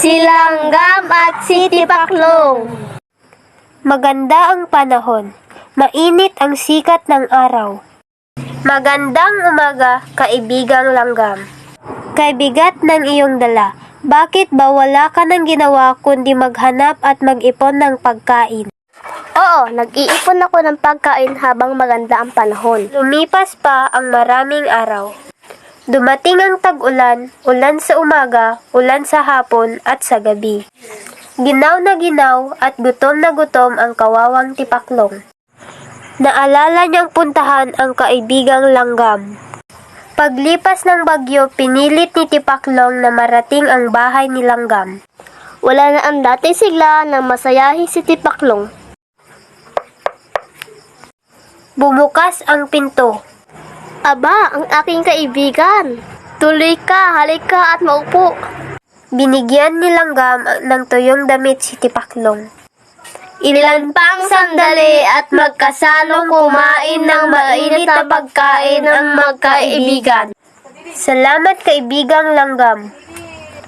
si Langgam at si Tipaklong. Maganda ang panahon. Mainit ang sikat ng araw. Magandang umaga, kaibigang Langgam. Kay bigat ng iyong dala, bakit ba wala ka nang ginawa kundi maghanap at mag-ipon ng pagkain? Oo, nag-iipon ako ng pagkain habang maganda ang panahon. Lumipas pa ang maraming araw. Dumating ang tag-ulan, ulan sa umaga, ulan sa hapon at sa gabi. Ginaw na ginaw at gutom na gutom ang kawawang Tipaklong. Naalala niyang puntahan ang kaibigang Langgam. Paglipas ng bagyo, pinilit ni Tipaklong na marating ang bahay ni Langgam. Wala na ang dating sigla na masayahin si Tipaklong. Bumukas ang pinto. Aba, ang aking kaibigan. Tuloy ka, halika at maupo. Binigyan ni Langgam ng tuyong damit si Tipaklong. Ilan pang sandali at magkasalong kumain ng mainit na pagkain ang magkaibigan. Salamat kaibigang Langgam.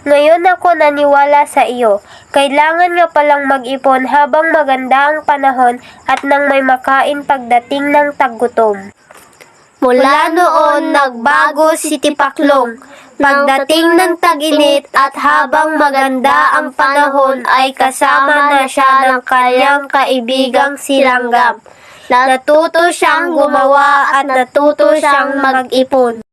Ngayon ako naniwala sa iyo. Kailangan nga palang mag-ipon habang maganda ang panahon at nang may makain pagdating ng taggutom. Mula noon, nagbago si Tipaklong. Pagdating ng tag-init at habang maganda ang panahon ay kasama na siya ng kanyang kaibigang si Langgam. Natuto siyang gumawa at natuto siyang mag-ipon.